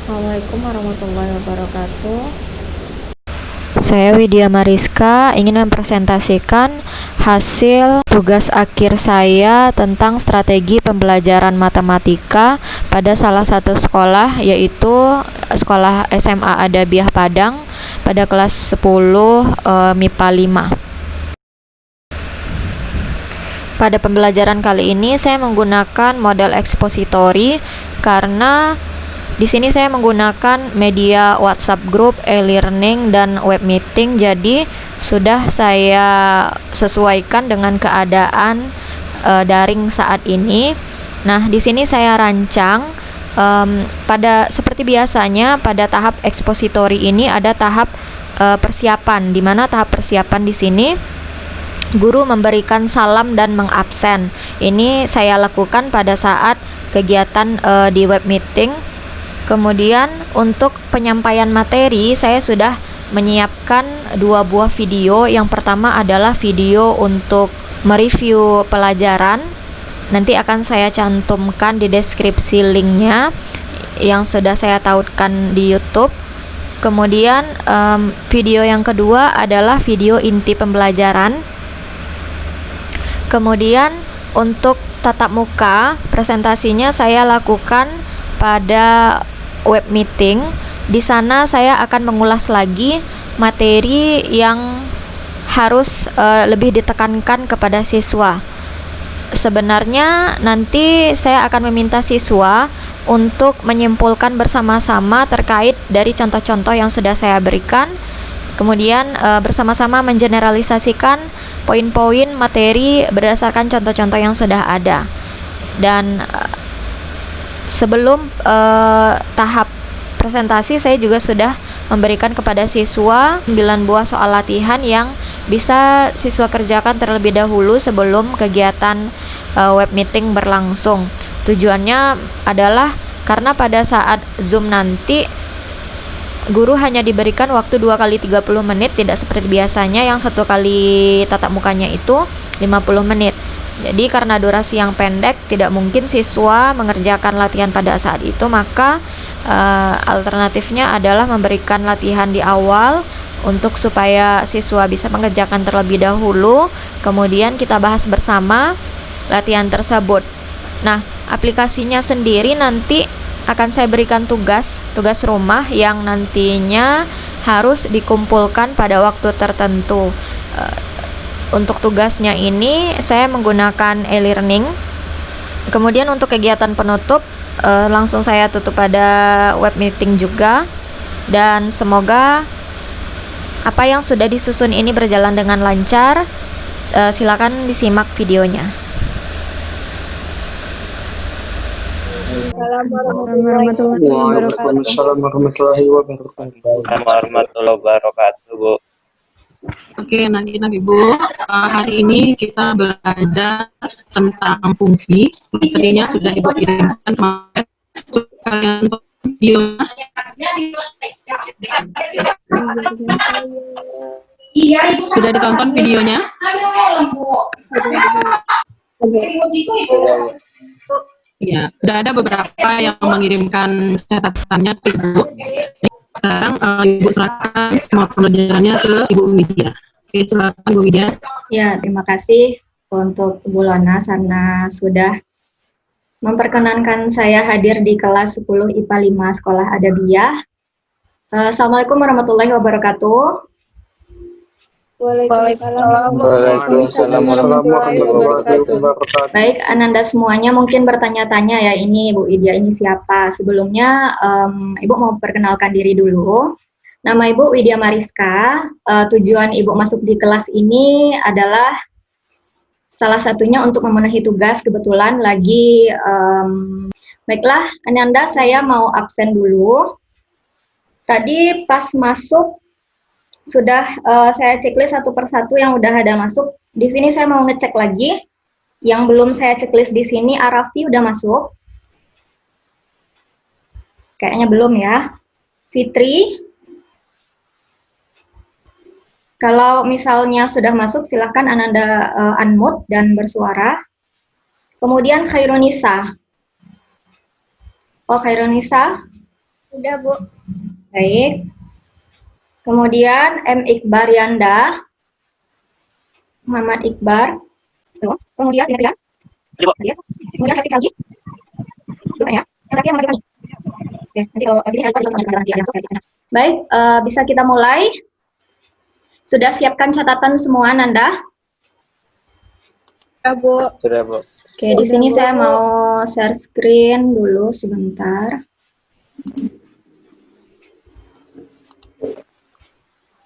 Assalamualaikum warahmatullahi wabarakatuh. Saya Widya Mariska ingin mempresentasikan hasil tugas akhir saya tentang strategi pembelajaran matematika pada salah satu sekolah, yaitu Sekolah SMA Adabiah Padang pada kelas 10 MIPA 5. Pada pembelajaran kali ini saya menggunakan model ekspositori karena di sini saya menggunakan media WhatsApp group, e-learning, dan web meeting. Jadi sudah saya sesuaikan dengan keadaan daring saat ini. Nah, di sini saya rancang pada seperti biasanya pada tahap ekspositori ini ada tahap persiapan, di mana tahap persiapan di sini guru memberikan salam dan mengabsen. Ini saya lakukan pada saat kegiatan di web meeting. Kemudian untuk penyampaian materi saya sudah menyiapkan 2 buah video. Yang pertama adalah video untuk mereview pelajaran. Nanti akan saya cantumkan di deskripsi linknya yang sudah saya tautkan di YouTube. Kemudian video yang kedua adalah video inti pembelajaran. Kemudian untuk tatap muka presentasinya saya lakukan pada web meeting. Di sana saya akan mengulas lagi materi yang harus lebih ditekankan kepada siswa. Sebenarnya nanti saya akan meminta siswa untuk menyimpulkan bersama-sama terkait dari contoh-contoh yang sudah saya berikan. Kemudian bersama-sama mengeneralisasikan poin-poin materi berdasarkan contoh-contoh yang sudah ada. Dan sebelum tahap presentasi saya juga sudah memberikan kepada siswa 9 buah soal latihan yang bisa siswa kerjakan terlebih dahulu sebelum kegiatan web meeting berlangsung. Tujuannya adalah karena pada saat Zoom nanti guru hanya diberikan waktu 2 kali 30 menit, tidak seperti biasanya yang 1 kali tatap mukanya itu 50 menit. Jadi karena durasi yang pendek, tidak mungkin siswa mengerjakan latihan pada saat itu, maka alternatifnya adalah memberikan latihan di awal untuk supaya siswa bisa mengerjakan terlebih dahulu, kemudian kita bahas bersama latihan tersebut. Nah, aplikasinya sendiri nanti akan saya berikan tugas rumah yang nantinya harus dikumpulkan pada waktu tertentu. Untuk tugasnya ini saya menggunakan e-learning. Kemudian untuk kegiatan penutup langsung saya tutup pada web meeting juga. Dan semoga apa yang sudah disusun ini berjalan dengan lancar. Silakan disimak videonya. Waalaikumsalam warahmatullahi wabarakatuh, Bu. Oke, nanti Bu. Hari ini kita belajar tentang fungsi. Materinya sudah Ibu kirimkan kemarin. Kalian video. Sudah ditonton videonya? Ya, sudah ada beberapa yang mengirimkan catatannya ke Ibu. Sekarang Ibu serahkan semua pelajarannya ke Ibu Widya. Oke, silakan Bu Widya. Ya, terima kasih untuk Bu Lona karena sudah memperkenankan saya hadir di kelas 10 IPA 5 Sekolah Adabiah. Assalamualaikum warahmatullahi wabarakatuh. Waalaikumsalam warahmatullahi wabarakatuh. Baik, Ananda semuanya mungkin bertanya-tanya ya, ini Bu Widya ini siapa? Sebelumnya Ibu mau perkenalkan diri dulu. Nama Ibu Widya Mariska. Tujuan Ibu masuk di kelas ini adalah salah satunya untuk memenuhi tugas, kebetulan lagi baiklah Ananda, saya mau absen dulu. Tadi pas masuk sudah saya checklist satu persatu yang udah ada masuk. Di sini saya mau ngecek lagi. Yang belum saya checklist di sini, Arafi udah masuk. Kayaknya belum ya. Fitri. Kalau misalnya sudah masuk, silahkan Ananda unmute dan bersuara. Kemudian Khairunisa. Oh, Khairunisa. Udah, Bu. Baik. Kemudian M. Iqbar Yanda. Muhammad Iqbar. Tuh. Kemudian tidak. Kemudian Hafid Algi. Bukan ya? Yang terakhir Muhammad Iqbar. Oke, nanti kalau sini saya langsung. Baik, bisa kita mulai. Sudah siapkan catatan semua, Nanda? Ya, Bu. Sudah, Bu. Oke, di sini saya mau share screen dulu sebentar.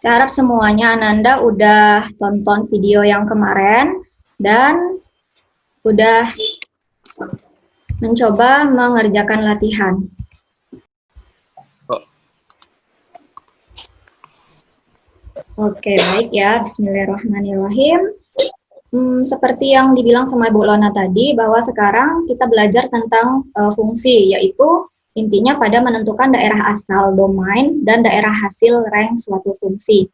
Saya harap semuanya Ananda udah tonton video yang kemarin dan udah mencoba mengerjakan latihan. Oke, baik ya. Bismillahirrahmanirrahim. Seperti yang dibilang sama Ibu Lona tadi, bahwa sekarang kita belajar tentang fungsi, yaitu intinya pada menentukan daerah asal domain dan daerah hasil rank suatu fungsi.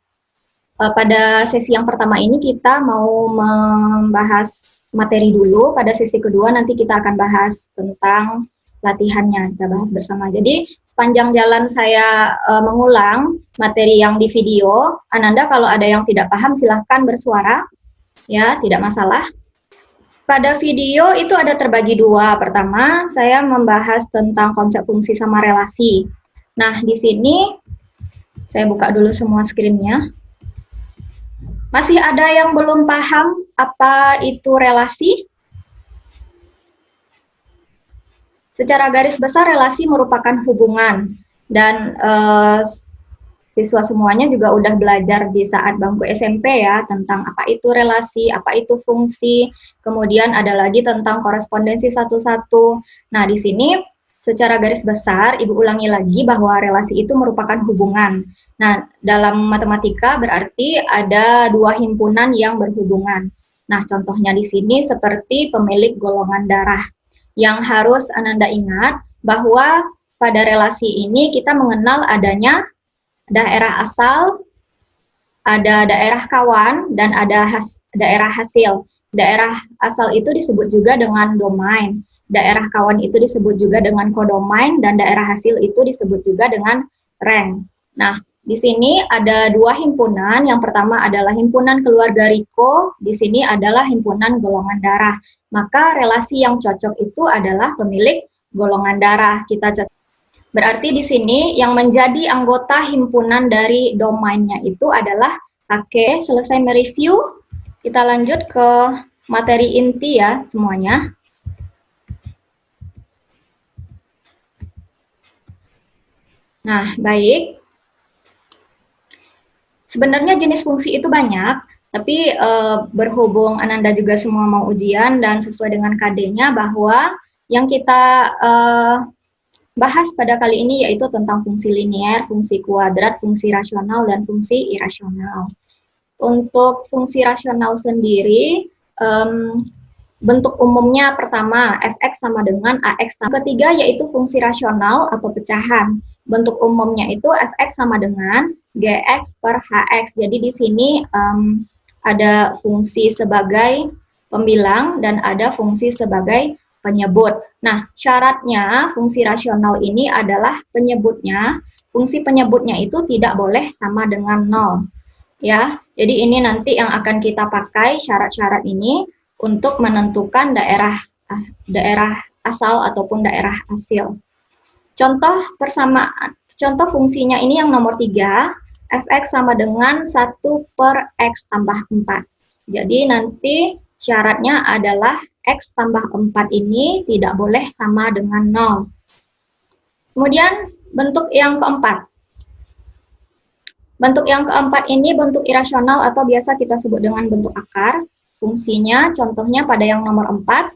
Pada sesi yang pertama ini kita mau membahas materi dulu, pada sesi kedua nanti kita akan bahas tentang latihannya, kita bahas bersama. Jadi sepanjang jalan saya mengulang materi yang di video, Ananda kalau ada yang tidak paham silahkan bersuara, ya tidak masalah. Pada video itu ada terbagi dua. Pertama, saya membahas tentang konsep fungsi sama relasi. Nah, di sini saya buka dulu semua screen-nya. Masih ada yang belum paham apa itu relasi? Secara garis besar, relasi merupakan hubungan. Dan siswa semuanya juga udah belajar di saat bangku SMP ya, tentang apa itu relasi, apa itu fungsi, kemudian ada lagi tentang korespondensi satu-satu. Nah, di sini secara garis besar, Ibu ulangi lagi bahwa relasi itu merupakan hubungan. Nah, dalam matematika berarti ada dua himpunan yang berhubungan. Nah, contohnya di sini seperti pemilik golongan darah. Yang harus Ananda ingat bahwa pada relasi ini kita mengenal adanya daerah asal, ada daerah kawan, dan ada daerah hasil. Daerah asal itu disebut juga dengan domain. Daerah kawan itu disebut juga dengan kodomain, dan daerah hasil itu disebut juga dengan rank. Nah, di sini ada dua himpunan. Yang pertama adalah himpunan keluarga Riko, di sini adalah himpunan golongan darah. Maka relasi yang cocok itu adalah pemilik golongan darah. Kita cocok. Berarti di sini yang menjadi anggota himpunan dari domainnya itu adalah oke, selesai mereview, kita lanjut ke materi inti ya semuanya. Nah, baik. Sebenarnya jenis fungsi itu banyak, tapi berhubung Ananda juga semua mau ujian dan sesuai dengan KD-nya bahwa yang kita bahas pada kali ini yaitu tentang fungsi linier, fungsi kuadrat, fungsi rasional, dan fungsi irasional. Untuk fungsi rasional sendiri, bentuk umumnya pertama, fx sama dengan ax. Ketiga yaitu fungsi rasional atau pecahan. Bentuk umumnya itu fx sama dengan gx per hx. Jadi di sini ada fungsi sebagai pembilang dan ada fungsi sebagai penyebut. Nah, syaratnya fungsi rasional ini adalah penyebutnya, fungsi penyebutnya itu tidak boleh sama dengan 0. Ya, jadi ini nanti yang akan kita pakai syarat-syarat ini untuk menentukan daerah asal ataupun daerah hasil. Contoh fungsinya ini yang nomor 3, fx sama dengan 1 per x tambah 4. Jadi nanti syaratnya adalah x tambah 4 ini tidak boleh sama dengan 0. Kemudian bentuk yang keempat. Bentuk yang keempat ini bentuk irasional atau biasa kita sebut dengan bentuk akar. Fungsinya contohnya pada yang nomor 4,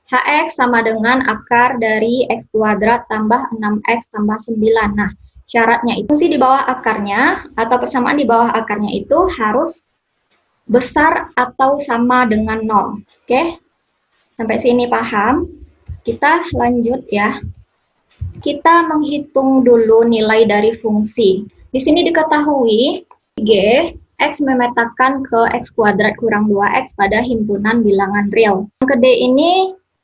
hx sama dengan akar dari x kuadrat tambah 6x tambah 9. Nah, syaratnya itu fungsi di bawah akarnya atau persamaan di bawah akarnya itu harus besar atau sama dengan 0. Oke? Sampai sini paham? Kita lanjut ya. Kita menghitung dulu nilai dari fungsi. Di sini diketahui G, X memetakan ke X kuadrat kurang 2X pada himpunan bilangan real. Yang ke D ini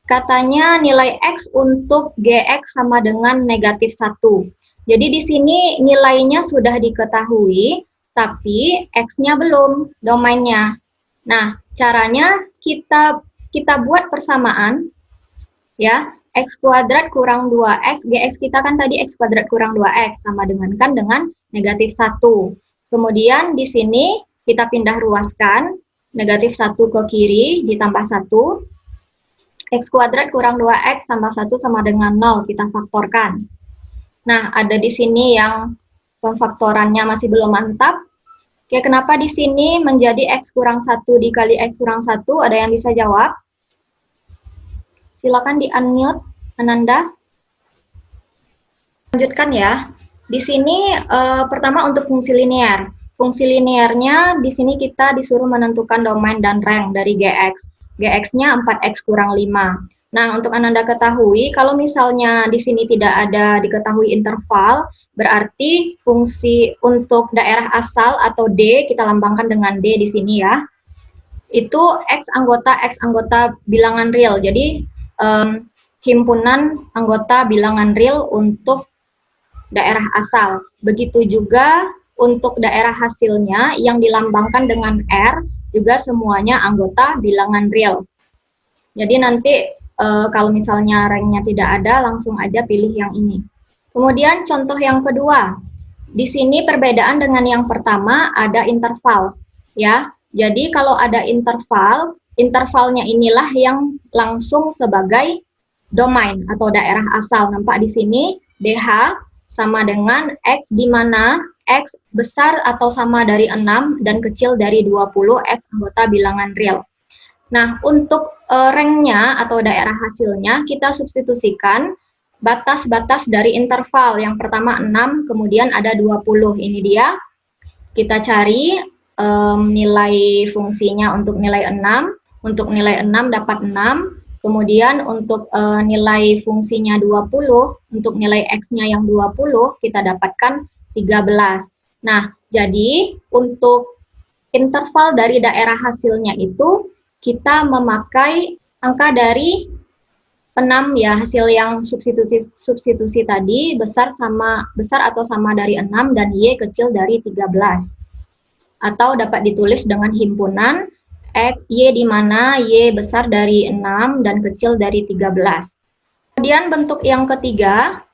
katanya nilai X untuk GX sama dengan negatif 1. Jadi di sini nilainya sudah diketahui, tapi X-nya belum, domainnya. Nah, caranya kita buat persamaan, ya, X kuadrat kurang 2X, GX kita kan tadi X kuadrat kurang 2X, sama dengan negatif 1. Kemudian di sini kita pindah ruaskan, negatif 1 ke kiri ditambah 1, X kuadrat kurang 2X tambah 1 sama dengan 0, kita faktorkan. Nah, ada di sini yang pemfaktorannya masih belum mantap. Oke, kenapa di sini menjadi X kurang 1 dikali X kurang 1? Ada yang bisa jawab? Silakan di-unmute, Ananda. Lanjutkan ya. Di sini pertama untuk fungsi linear. Fungsi linearnya di sini kita disuruh menentukan domain dan rank dari GX. GX-nya 4X kurang 5. Nah, untuk Ananda ketahui, kalau misalnya di sini tidak ada diketahui interval, berarti fungsi untuk daerah asal atau D, kita lambangkan dengan D di sini ya, itu X anggota bilangan real. Jadi, himpunan anggota bilangan real untuk daerah asal. Begitu juga untuk daerah hasilnya yang dilambangkan dengan R, juga semuanya anggota bilangan real. Jadi nanti kalau misalnya ranknya tidak ada, langsung aja pilih yang ini. Kemudian contoh yang kedua, di sini perbedaan dengan yang pertama ada interval, ya. Jadi kalau ada interval, intervalnya inilah yang langsung sebagai domain atau daerah asal. Nampak di sini DH sama dengan X, di mana X besar atau sama dari 6 dan kecil dari 20, X anggota bilangan real. Nah, untuk ranknya atau daerah hasilnya, kita substitusikan batas-batas dari interval. Yang pertama 6, kemudian ada 20. Ini dia. Kita cari nilai fungsinya untuk nilai 6. Untuk nilai 6 dapat 6. Kemudian untuk nilai fungsinya 20, untuk nilai X-nya yang 20, kita dapatkan 13. Nah, jadi untuk interval dari daerah hasilnya itu, kita memakai angka dari 6 ya, hasil yang substitusi tadi besar atau sama dari 6 dan Y kecil dari 13. Atau dapat ditulis dengan himpunan X, Y di mana Y besar dari 6 dan kecil dari 13. Kemudian bentuk yang ketiga,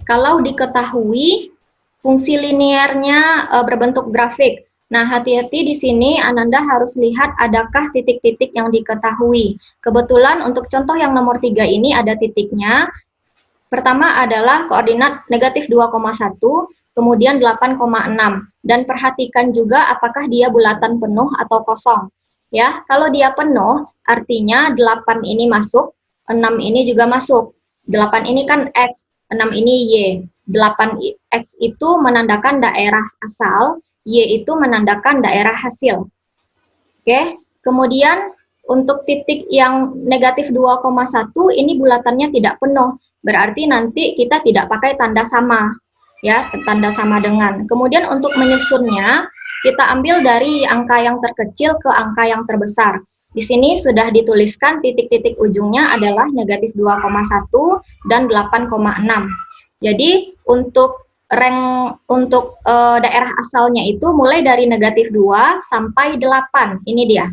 kalau diketahui fungsi linearnya berbentuk grafik. Nah, hati-hati di sini Ananda harus lihat adakah titik-titik yang diketahui. Kebetulan untuk contoh yang nomor 3 ini ada titiknya. Pertama adalah koordinat negatif 2,1, kemudian 8,6. Dan perhatikan juga apakah dia bulatan penuh atau kosong. Ya, kalau dia penuh, artinya 8 ini masuk, 6 ini juga masuk. 8 ini kan X, 6 ini Y. 8X itu menandakan daerah asal, Y itu menandakan daerah hasil. Oke, kemudian untuk titik yang negatif 2,1 ini bulatannya tidak penuh, berarti nanti kita tidak pakai tanda sama, ya, tanda sama dengan. Kemudian untuk menyusunnya, kita ambil dari angka yang terkecil ke angka yang terbesar. Di sini sudah dituliskan titik-titik ujungnya adalah negatif 2,1 dan 8,6. Jadi untuk rank untuk daerah asalnya itu mulai dari negatif 2 sampai 8. Ini dia.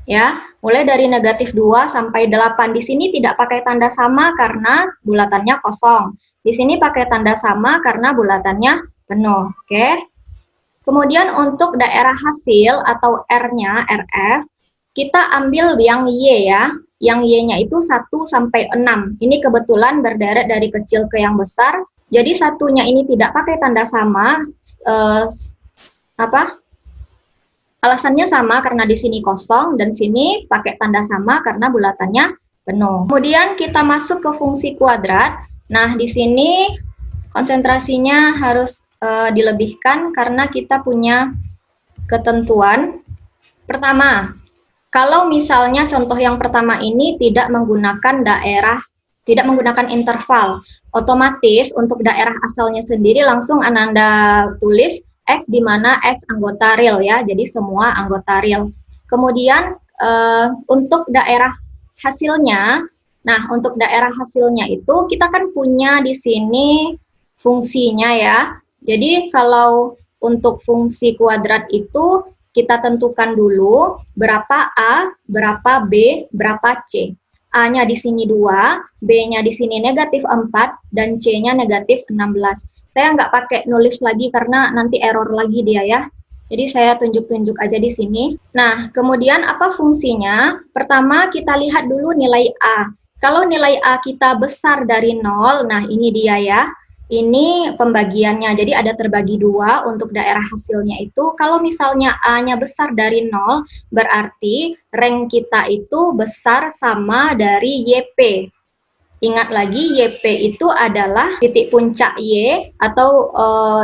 Ya, mulai dari negatif 2 sampai 8. Di sini tidak pakai tanda sama karena bulatannya kosong. Di sini pakai tanda sama karena bulatannya penuh. Oke. Kemudian untuk daerah hasil atau R-nya, RF, kita ambil yang Y ya. Yang Y-nya itu 1 sampai 6. Ini kebetulan berderet dari kecil ke yang besar. Jadi satunya ini tidak pakai tanda sama, alasannya sama karena di sini kosong dan sini pakai tanda sama karena bulatannya penuh. Kemudian kita masuk ke fungsi kuadrat. Nah, di sini konsentrasinya harus dilebihkan karena kita punya ketentuan. Pertama, kalau misalnya contoh yang pertama ini tidak menggunakan interval, otomatis untuk daerah asalnya sendiri langsung Ananda tulis X di mana X anggota real ya, jadi semua anggota real. Kemudian untuk daerah hasilnya, nah untuk daerah hasilnya itu kita kan punya di sini fungsinya ya. Jadi kalau untuk fungsi kuadrat itu kita tentukan dulu berapa A, berapa B, berapa C. A-nya di sini 2, B-nya di sini negatif 4, dan C-nya negatif 16. Saya nggak pakai nulis lagi karena nanti error lagi dia ya. Jadi saya tunjuk-tunjuk aja di sini. Nah, kemudian apa fungsinya? Pertama kita lihat dulu nilai A. Kalau nilai A kita besar dari 0, nah ini dia ya. Ini pembagiannya, jadi ada terbagi 2 untuk daerah hasilnya itu. Kalau misalnya A-nya besar dari 0, berarti rank kita itu besar sama dari YP. Ingat lagi, YP itu adalah titik puncak Y, atau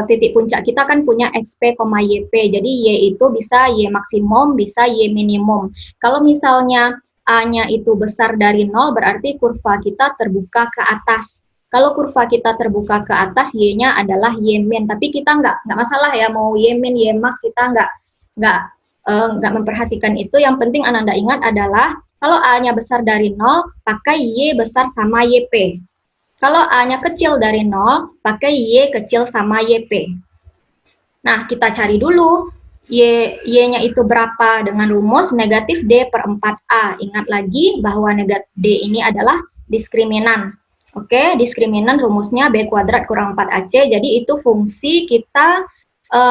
titik puncak kita kan punya XP, YP. Jadi Y itu bisa Y maksimum, bisa Y minimum. Kalau misalnya A-nya itu besar dari 0, berarti kurva kita terbuka ke atas. Kalau kurva kita terbuka ke atas, Y-nya adalah Y min. Tapi kita nggak masalah ya, mau Y min, Y max, kita nggak memperhatikan itu. Yang penting Ananda ingat adalah, kalau A-nya besar dari 0, pakai Y besar sama YP. Kalau A-nya kecil dari 0, pakai Y kecil sama YP. Nah, kita cari dulu Y-nya itu berapa dengan rumus negatif D per 4A. Ingat lagi bahwa negatif D ini adalah diskriminan. Oke, diskriminan rumusnya B kuadrat kurang 4AC, jadi itu fungsi kita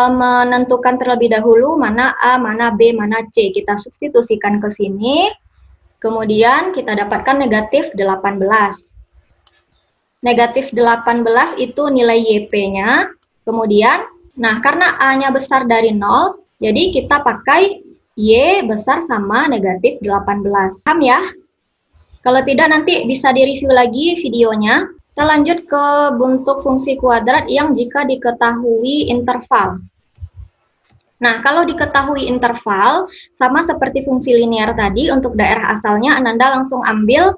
menentukan terlebih dahulu mana A, mana B, mana C. Kita substitusikan ke sini, kemudian kita dapatkan negatif 18. Negatif 18 itu nilai YP-nya, kemudian, nah karena A-nya besar dari 0, jadi kita pakai Y besar sama negatif 18. Paham ya? Kalau tidak nanti bisa direview lagi videonya. Kita lanjut ke bentuk fungsi kuadrat yang jika diketahui interval. Nah, kalau diketahui interval, sama seperti fungsi linear tadi, untuk daerah asalnya Ananda langsung ambil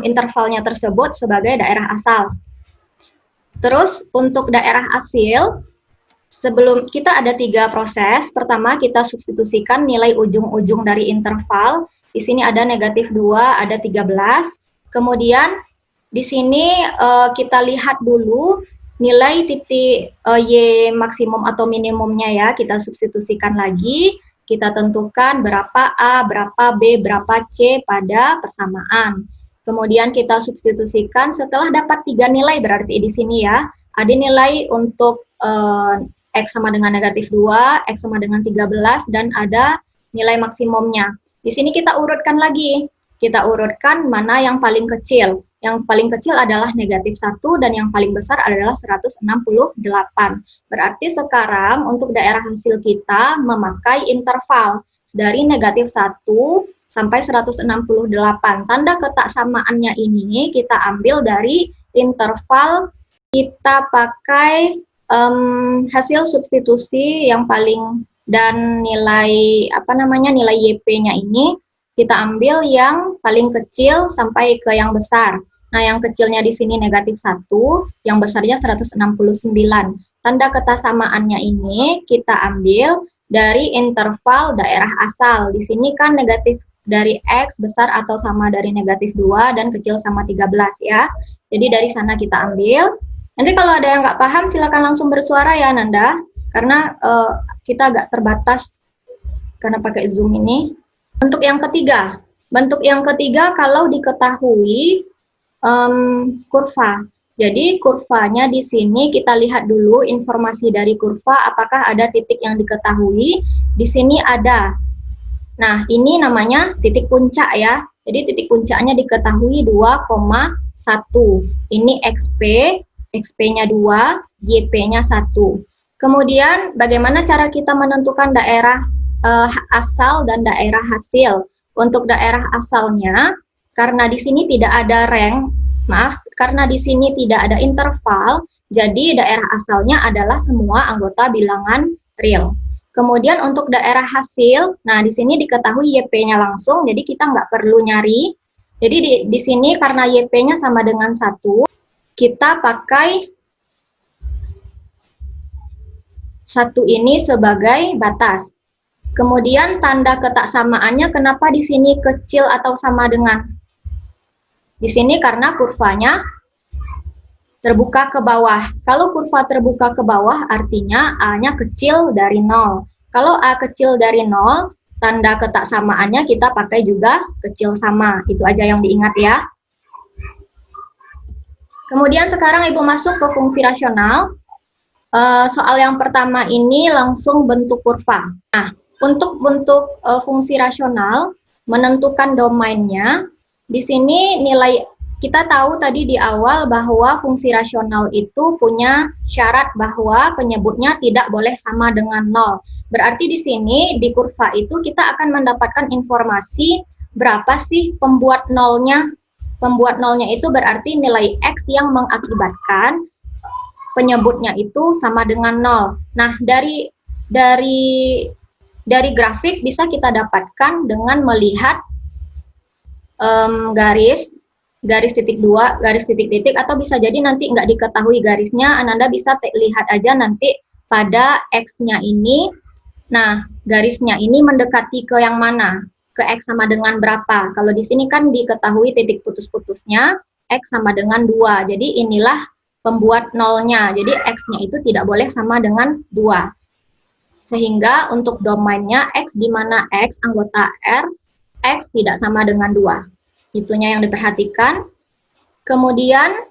intervalnya tersebut sebagai daerah asal. Terus untuk daerah hasil, sebelum kita ada 3 proses. Pertama, kita substitusikan nilai ujung-ujung dari interval. Di sini ada negatif 2, ada 13. Kemudian di sini kita lihat dulu nilai titik Y maksimum atau minimumnya ya. Kita substitusikan lagi. Kita tentukan berapa A, berapa B, berapa C pada persamaan. Kemudian kita substitusikan setelah dapat 3 nilai, berarti di sini ya. Ada nilai untuk X sama dengan negatif 2, X sama dengan 13, dan ada nilai maksimumnya. Di sini kita urutkan lagi. Kita urutkan mana yang paling kecil. Yang paling kecil adalah negatif 1 dan yang paling besar adalah 168. Berarti sekarang untuk daerah hasil kita memakai interval dari negatif 1 sampai 168. Tanda ketaksamaannya ini kita ambil dari interval, kita pakai hasil substitusi yang paling, dan nilai nilai YP-nya ini kita ambil yang paling kecil sampai ke yang besar. Nah, yang kecilnya di sini negatif 1, yang besarnya 169. Tanda ketasamaannya ini kita ambil dari interval daerah asal. Di sini kan negatif dari X besar atau sama dari negatif 2 dan kecil sama 13 ya. Jadi dari sana kita ambil. Nanti kalau ada yang nggak paham silakan langsung bersuara ya Nanda. Karena kita agak terbatas karena pakai Zoom ini. Bentuk yang ketiga kalau diketahui kurva. Jadi kurvanya di sini kita lihat dulu informasi dari kurva, apakah ada titik yang diketahui. Di sini ada. Nah, ini namanya titik puncak ya. Jadi titik puncaknya diketahui 2,1. Ini XP, XP-nya 2, YP-nya 1. Kemudian bagaimana cara kita menentukan daerah asal dan daerah hasil? Untuk daerah asalnya, karena di sini tidak ada rank, karena di sini tidak ada interval, jadi daerah asalnya adalah semua anggota bilangan real. Kemudian untuk daerah hasil, nah di sini diketahui YP-nya langsung, jadi kita nggak perlu nyari. Jadi di sini karena YP-nya sama dengan 1, kita pakai 1 ini sebagai batas. Kemudian tanda ketaksamaannya kenapa di sini kecil atau sama dengan? Di sini karena kurvanya terbuka ke bawah. Kalau kurva terbuka ke bawah artinya A-nya kecil dari 0. Kalau A kecil dari 0, tanda ketaksamaannya kita pakai juga kecil sama. Itu aja yang diingat ya. Kemudian sekarang Ibu masuk ke fungsi rasional. Soal yang pertama ini langsung bentuk kurva. Nah, untuk bentuk fungsi rasional, menentukan domainnya, di sini nilai kita tahu tadi di awal bahwa fungsi rasional itu punya syarat bahwa penyebutnya tidak boleh sama dengan 0. Berarti di sini di kurva itu kita akan mendapatkan informasi berapa sih pembuat nolnya. Pembuat nolnya itu berarti nilai X yang mengakibatkan penyebutnya itu sama dengan 0. Nah, dari grafik bisa kita dapatkan dengan melihat garis titik 2, garis titik-titik, atau bisa jadi nanti nggak diketahui garisnya, Ananda bisa lihat aja nanti pada X-nya ini. Nah, garisnya ini mendekati ke yang mana? Ke X sama dengan berapa? Kalau di sini kan diketahui titik putus-putusnya, X sama dengan 2. Jadi inilah pembuat nolnya. Jadi X-nya itu tidak boleh sama dengan 2. Sehingga untuk domainnya X di mana X anggota R, X tidak sama dengan 2. Itunya yang diperhatikan. Kemudian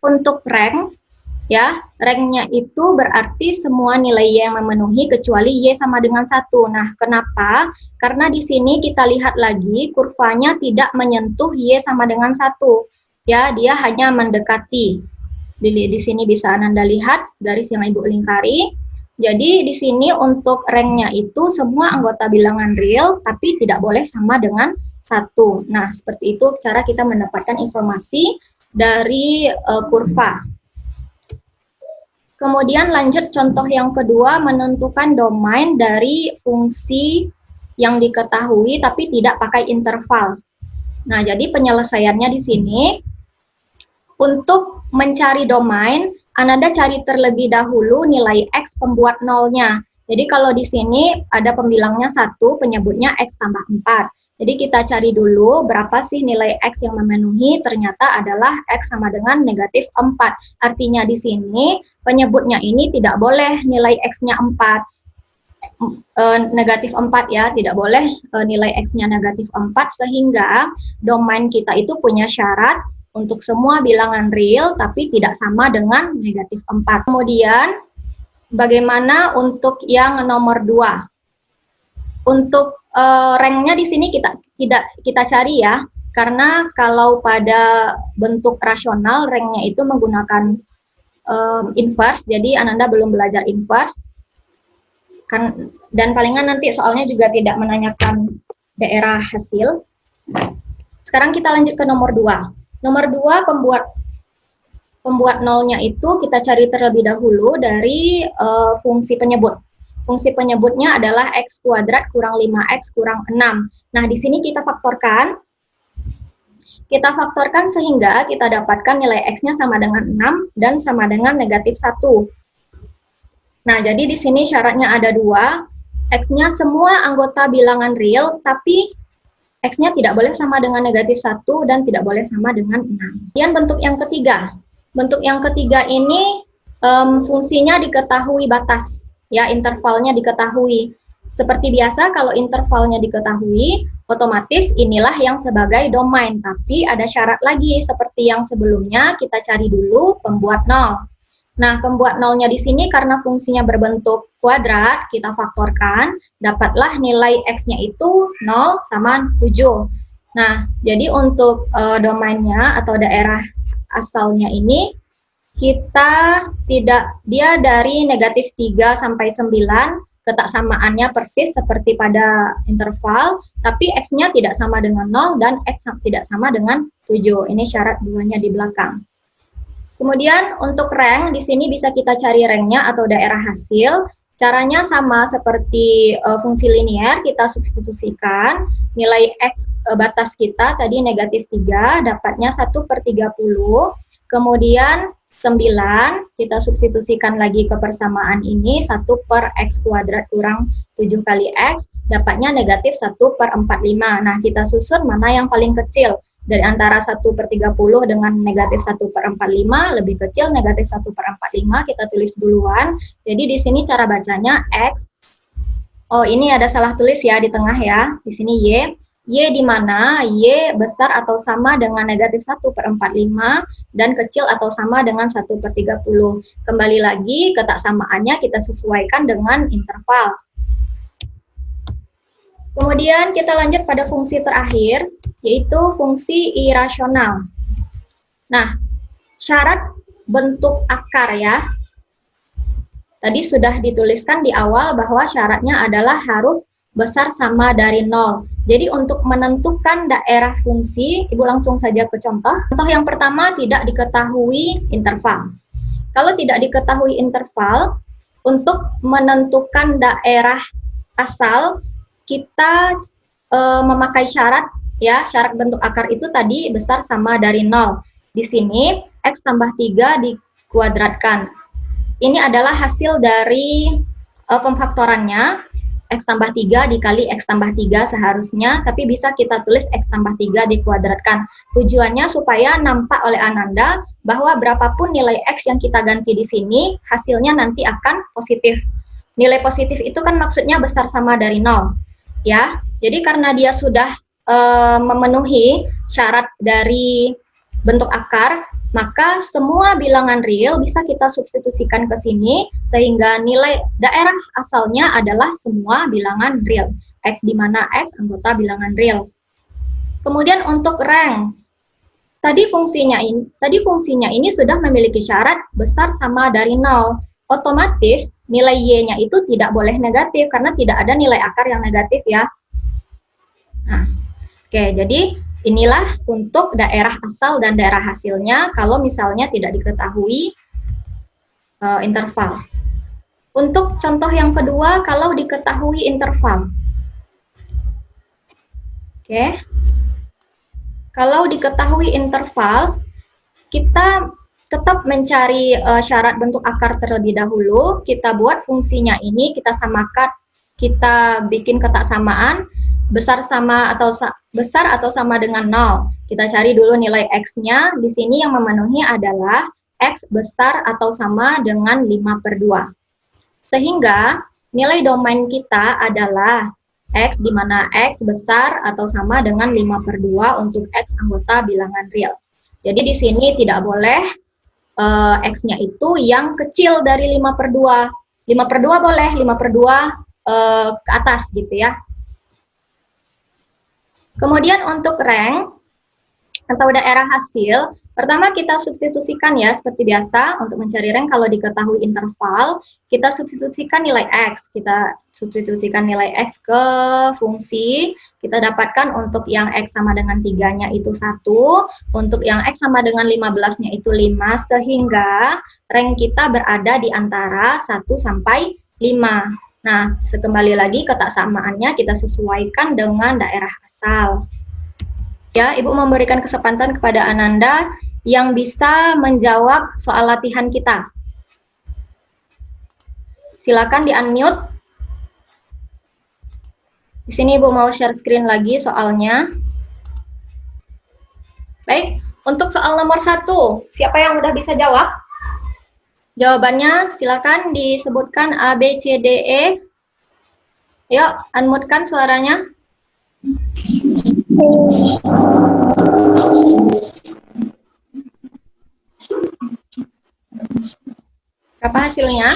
untuk rank, ya, ranknya itu berarti semua nilai Y yang memenuhi kecuali Y sama dengan 1. Nah, kenapa? Karena di sini kita lihat lagi kurvanya tidak menyentuh Y sama dengan 1. Ya, dia hanya mendekati. Di sini bisa Ananda lihat garis yang Ibu lingkari. Jadi di sini untuk ranknya itu semua anggota bilangan real, tapi tidak boleh sama dengan 1. Nah, seperti itu cara kita mendapatkan informasi dari kurva. Kemudian lanjut contoh yang kedua, menentukan domain dari fungsi yang diketahui tapi tidak pakai interval. Nah, jadi penyelesaiannya di sini, untuk mencari domain, Ananda cari terlebih dahulu nilai X pembuat nolnya. Jadi kalau di sini ada pembilangnya 1, penyebutnya X tambah 4. Jadi kita cari dulu berapa sih nilai X yang memenuhi, ternyata adalah X sama dengan negatif 4. Artinya di sini penyebutnya ini tidak boleh nilai X-nya 4. Negatif 4 ya, tidak boleh nilai X-nya negatif 4, sehingga domain kita itu punya syarat untuk semua bilangan real tapi tidak sama dengan negatif 4. Kemudian bagaimana untuk yang nomor 2? Untuk ranknya di sini kita cari ya, karena kalau pada bentuk rasional ranknya itu menggunakan inverse, jadi Ananda belum belajar inverse kan, dan palingan nanti soalnya juga tidak menanyakan daerah hasil. Sekarang kita lanjut ke nomor 2. Nomor 2 pembuat nolnya itu kita cari terlebih dahulu dari fungsi penyebut. Fungsi penyebutnya adalah X kuadrat kurang 5X kurang 6. Nah, di sini kita faktorkan. Kita faktorkan sehingga kita dapatkan nilai X-nya sama dengan 6 dan sama dengan negatif 1. Nah, jadi di sini syaratnya ada 2. X-nya semua anggota bilangan real, tapi X-nya tidak boleh sama dengan negatif 1 dan tidak boleh sama dengan 6. Kemudian bentuk yang ketiga. Bentuk yang ketiga ini fungsinya diketahui batas. Ya, intervalnya diketahui. Seperti biasa, kalau intervalnya diketahui, otomatis inilah yang sebagai domain. Tapi ada syarat lagi, seperti yang sebelumnya, kita cari dulu pembuat nol. Nah, pembuat nolnya di sini karena fungsinya berbentuk kuadrat, kita faktorkan, dapatlah nilai X-nya itu 0 sama 7. Nah, jadi untuk domainnya atau daerah asalnya ini, dia dari negatif 3 sampai 9, ketaksamaannya persis seperti pada interval, tapi X-nya tidak sama dengan 0 dan X tidak sama dengan 7. Ini syarat 2-nya di belakang. Kemudian untuk rank, di sini bisa kita cari ranknya atau daerah hasil. Caranya sama seperti fungsi linear, kita substitusikan nilai X batas kita tadi negatif 3, dapatnya 1/30. Kemudian 9, kita substitusikan lagi ke persamaan ini, 1/X kuadrat kurang 7 kali X, dapatnya negatif 1/45. Nah, kita susun mana yang paling kecil. dari antara 1/30 dengan negatif 1/45, lebih kecil negatif 1/45, kita tulis duluan. Jadi di sini cara bacanya X. Oh, ini ada salah tulis ya di tengah ya. Di sini Y. Y di mana Y besar atau sama dengan negatif 1/45 dan kecil atau sama dengan 1/30. Kembali lagi ketaksamaannya kita sesuaikan dengan interval. Kemudian kita lanjut pada fungsi terakhir, yaitu fungsi irasional. Nah, syarat bentuk akar ya. Tadi sudah dituliskan di awal bahwa syaratnya adalah harus besar sama dari 0. Jadi untuk menentukan daerah fungsi, Ibu langsung saja ke contoh. Contoh yang pertama, tidak diketahui interval. Kalau tidak diketahui interval, untuk menentukan daerah asal, kita memakai syarat ya, syarat bentuk akar itu tadi besar sama dari 0. Di sini X tambah 3 dikuadratkan. Ini adalah hasil dari pemfaktorannya. X tambah 3 dikali X tambah 3 seharusnya, tapi bisa kita tulis X tambah 3 dikuadratkan. Tujuannya supaya nampak oleh Ananda bahwa berapapun nilai X yang kita ganti di sini, hasilnya nanti akan positif. Nilai positif itu kan maksudnya besar sama dari 0. Ya, jadi karena dia sudah memenuhi syarat dari bentuk akar, maka semua bilangan real bisa kita substitusikan ke sini sehingga nilai daerah asalnya adalah semua bilangan real. X di mana X anggota bilangan real. Kemudian untuk rank, tadi fungsinya ini sudah memiliki syarat besar sama dari 0. Otomatis nilai Y-nya itu tidak boleh negatif karena tidak ada nilai akar yang negatif ya. Nah, oke, jadi inilah untuk daerah asal dan daerah hasilnya kalau misalnya tidak diketahui interval. Untuk contoh yang kedua, kalau diketahui interval. Oke. Kalau diketahui interval, kita tetap mencari syarat bentuk akar terlebih dahulu, kita buat fungsinya ini, kita samakan, kita bikin ketaksamaan besar atau sama dengan 0. Kita cari dulu nilai X-nya, di sini yang memenuhi adalah X besar atau sama dengan 5/2. Sehingga nilai domain kita adalah X di mana X besar atau sama dengan 5/2 untuk X anggota bilangan real. Jadi di sini tidak boleh X-nya itu yang kecil dari 5/2. 5/2 boleh, 5/2 ke atas gitu ya. Kemudian untuk rank atau daerah hasil, pertama kita substitusikan ya seperti biasa untuk mencari rank kalau diketahui interval, kita substitusikan nilai X. Kita substitusikan nilai X ke fungsi, kita dapatkan untuk yang X sama dengan 3-nya itu 1, untuk yang X sama dengan 15-nya itu 5, sehingga rank kita berada di antara 1 sampai 5. Nah, kembali lagi ketaksamaannya kita sesuaikan dengan daerah asal. Ya, Ibu memberikan kesempatan kepada Ananda yang bisa menjawab soal latihan kita. Silakan di-unmute. Di sini Ibu mau share screen lagi soalnya. Baik, untuk soal nomor 1, siapa yang udah bisa jawab? Jawabannya silakan disebutkan A, B, C, D, E. Yuk, unmute-kan suaranya. Berapa hasilnya?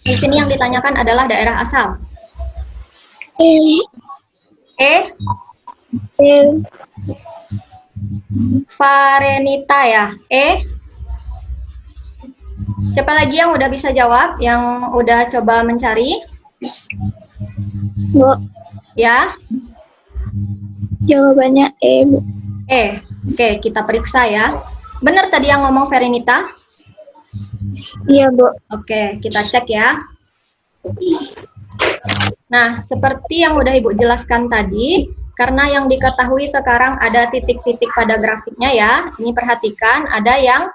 Di sini yang ditanyakan adalah daerah asal. E. Farenita ya. E. Siapa lagi yang udah bisa jawab? Yang udah coba mencari? Bu, Ya. jawabannya E, Bu. E. Oke, kita periksa ya. Benar tadi yang ngomong Farenita? Iya, Bu. Oke, kita cek ya. Nah, seperti yang udah Ibu jelaskan tadi, karena yang diketahui sekarang ada titik-titik pada grafiknya ya. Ini perhatikan, ada yang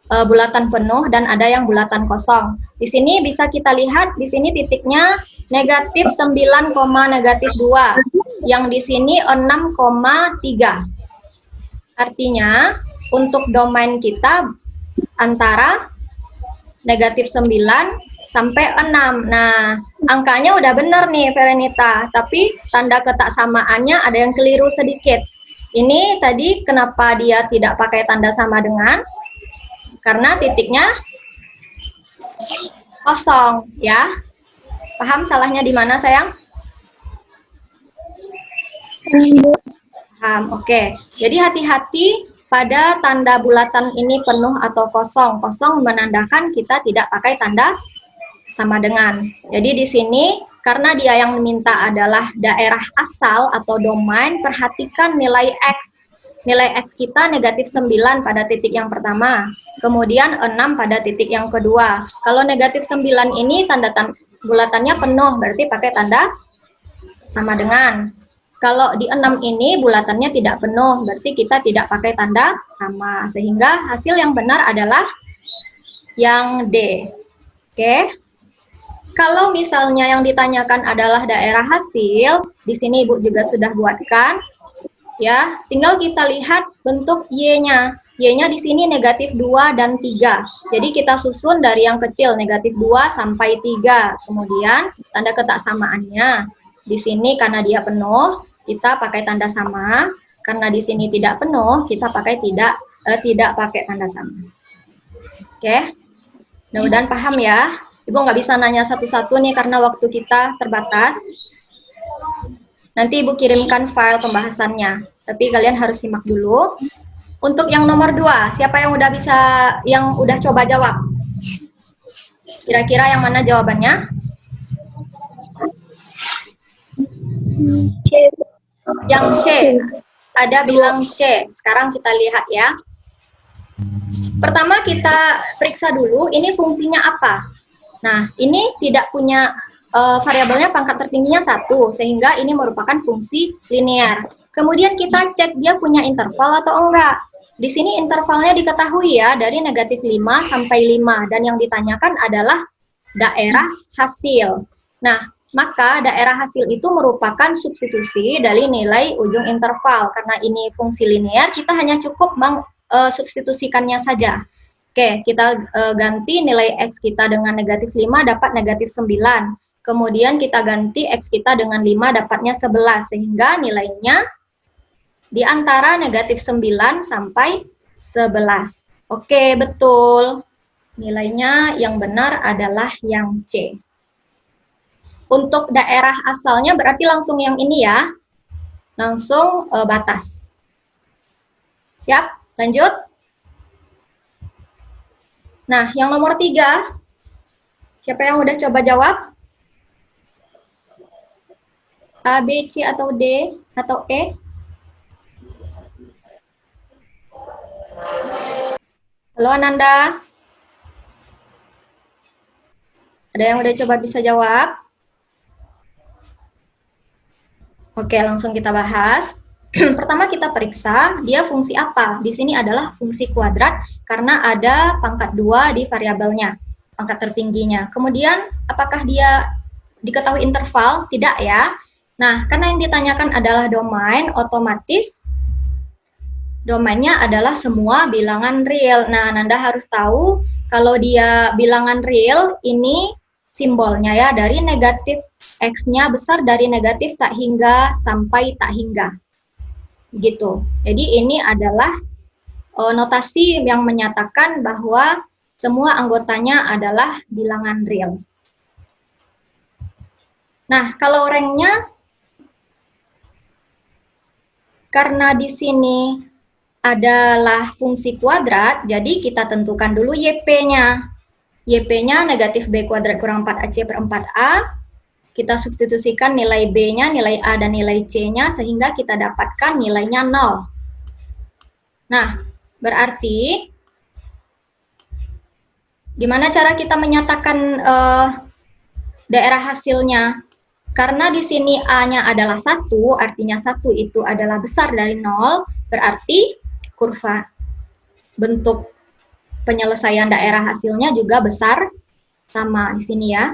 bulatan penuh dan ada yang bulatan kosong. Di sini bisa kita lihat di sini titiknya negatif 9, negatif 2. Yang di sini 6,3. Artinya untuk domain kita antara negatif 9 sampai 6. Nah, angkanya udah benar nih Verenita, tapi tanda ketaksamaannya ada yang keliru sedikit. Ini tadi kenapa dia tidak pakai tanda sama dengan? Karena titiknya kosong, ya. Paham salahnya di mana, sayang? Paham, oke. Jadi hati-hati pada tanda bulatan ini penuh atau kosong. Kosong menandakan kita tidak pakai tanda sama dengan. Jadi di sini karena dia yang meminta adalah daerah asal atau domain, perhatikan nilai X. Nilai X kita negatif 9 pada titik yang pertama, kemudian 6 pada titik yang kedua. Kalau negatif 9 ini tanda bulatannya penuh, berarti pakai tanda sama dengan. Kalau di 6 ini bulatannya tidak penuh, berarti kita tidak pakai tanda sama. Sehingga hasil yang benar adalah yang D. Oke. Kalau misalnya yang ditanyakan adalah daerah hasil, di sini Ibu juga sudah buatkan. Ya, tinggal kita lihat bentuk Y-nya. Y-nya di sini negatif 2 dan 3. Jadi kita susun dari yang kecil, negatif 2 sampai 3. Kemudian tanda ketaksamaannya. Di sini karena dia penuh, kita pakai tanda sama. Karena di sini tidak penuh, kita pakai tidak pakai tanda sama. Oke, mudah-mudahan paham ya. Ibu nggak bisa nanya satu-satu nih karena waktu kita terbatas. Nanti Ibu kirimkan file pembahasannya, tapi kalian harus simak dulu. Untuk yang nomor 2, siapa yang udah coba jawab? Kira-kira yang mana jawabannya? Yang C. Ada bilang C. Sekarang kita lihat ya. Pertama kita periksa dulu, ini fungsinya apa? Nah, ini tidak punya variabelnya pangkat tertingginya 1, sehingga ini merupakan fungsi linear. Kemudian kita cek dia punya interval atau enggak. Di sini intervalnya diketahui ya, dari negatif 5 sampai 5, dan yang ditanyakan adalah daerah hasil. Nah, maka daerah hasil itu merupakan substitusi dari nilai ujung interval. Karena ini fungsi linear, kita hanya cukup substitusikannya saja. Oke, kita ganti nilai X kita dengan negatif 5 dapat negatif 9. Kemudian kita ganti X kita dengan 5 dapatnya 11. Sehingga nilainya di antara negatif 9 sampai 11. Oke, betul. Nilainya yang benar adalah yang C. Untuk daerah asalnya berarti langsung yang ini ya. Langsung batas. Siap? Lanjut. Nah, yang nomor 3. Siapa yang udah coba jawab? A, B, C, atau D, atau E? Halo Ananda? Ada yang udah coba bisa jawab? Oke, langsung kita bahas. Pertama kita periksa, dia fungsi apa? Di sini adalah fungsi kuadrat karena ada pangkat 2 di variabelnya, pangkat tertingginya. Kemudian, apakah dia diketahui interval? Tidak ya. Nah, karena yang ditanyakan adalah domain, otomatis domainnya adalah semua bilangan real. Nah, Nanda harus tahu kalau dia bilangan real, ini simbolnya ya, dari negatif X-nya besar dari negatif tak hingga sampai tak hingga. Gitu. Jadi ini adalah notasi yang menyatakan bahwa semua anggotanya adalah bilangan real. Nah, kalau ranknya, karena di sini adalah fungsi kuadrat, jadi kita tentukan dulu YP-nya. YP-nya negatif B kuadrat kurang 4AC per 4A. Kita substitusikan nilai B-nya, nilai A, dan nilai C-nya, sehingga kita dapatkan nilainya 0. Nah, berarti, gimana cara kita menyatakan daerah hasilnya? Karena di sini A-nya adalah 1, artinya 1 itu adalah besar dari 0, berarti kurva bentuk penyelesaian daerah hasilnya juga besar, sama di sini ya.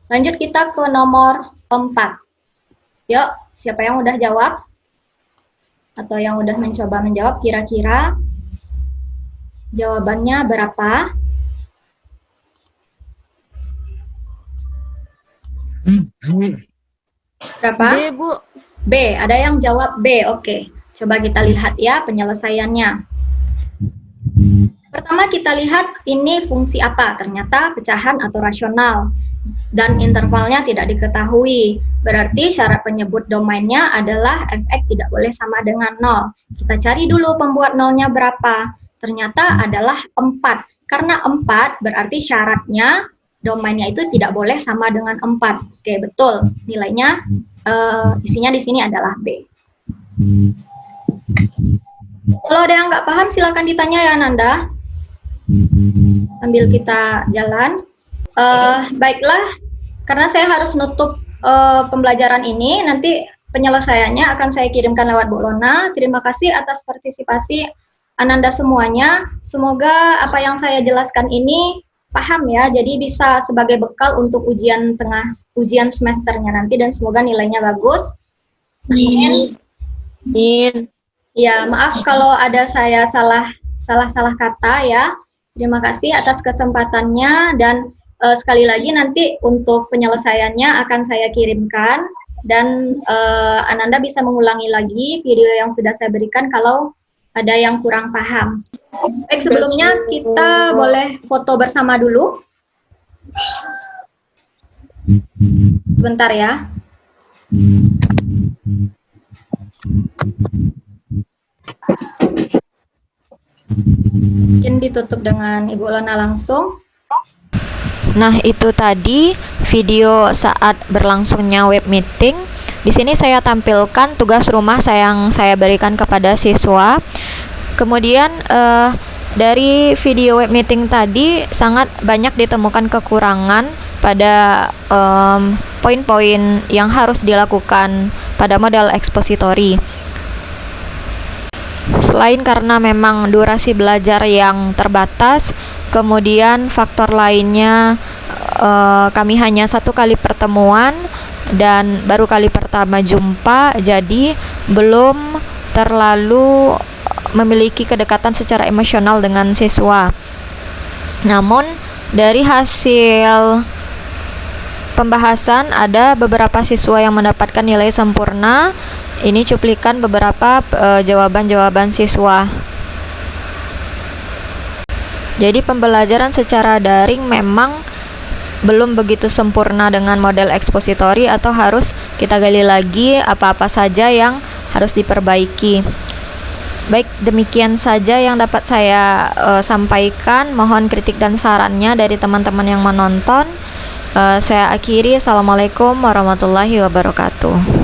Lanjut kita ke nomor 4. Yuk, siapa yang udah jawab? Atau yang udah mencoba menjawab, kira-kira jawabannya berapa? Berapa? B, Bu. B, ada yang jawab B. Oke, coba kita lihat ya penyelesaiannya. Pertama kita lihat ini fungsi apa? Ternyata pecahan atau rasional. Dan intervalnya tidak diketahui. Berarti syarat penyebut domainnya adalah fx tidak boleh sama dengan 0. Kita cari dulu pembuat nolnya berapa. Ternyata adalah 4. Karena 4 berarti syaratnya domainnya itu tidak boleh sama dengan 4. Oke, betul. Nilainya isinya di sini adalah B. Kalau ada yang nggak paham silakan ditanya ya Nanda. Sambil kita jalan. Baiklah, karena saya harus nutup pembelajaran ini, nanti penyelesaiannya akan saya kirimkan lewat Bu Lona. Terima kasih atas partisipasi Ananda semuanya. Semoga apa yang saya jelaskan ini paham ya, jadi bisa sebagai bekal untuk ujian semesternya nanti, dan semoga nilainya bagus. Amin. Ya, maaf kalau ada saya salah kata ya. Terima kasih atas kesempatannya, dan sekali lagi nanti untuk penyelesaiannya akan saya kirimkan, dan Ananda bisa mengulangi lagi video yang sudah saya berikan kalau ada yang kurang paham. Baik, sebelumnya kita boleh foto bersama dulu. Sebentar ya. Mungkin ditutup dengan Ibu Lona langsung. Nah, itu tadi video saat berlangsungnya web meeting. Di sini saya tampilkan tugas rumah yang saya berikan kepada siswa. Kemudian dari video web meeting tadi sangat banyak ditemukan kekurangan pada poin-poin yang harus dilakukan pada model ekspositori. Selain karena memang durasi belajar yang terbatas, kemudian faktor lainnya kami hanya 1 kali pertemuan dan baru kali pertama jumpa, jadi belum terlalu memiliki kedekatan secara emosional dengan siswa. Namun dari hasil pembahasan ada beberapa siswa yang mendapatkan nilai sempurna. Ini cuplikan beberapa jawaban-jawaban siswa. Jadi pembelajaran secara daring memang belum begitu sempurna dengan model ekspositori, atau harus kita gali lagi apa-apa saja yang harus diperbaiki. Baik, demikian saja yang dapat saya sampaikan. Mohon kritik dan sarannya dari teman-teman yang menonton. Saya akhiri. Assalamualaikum warahmatullahi wabarakatuh.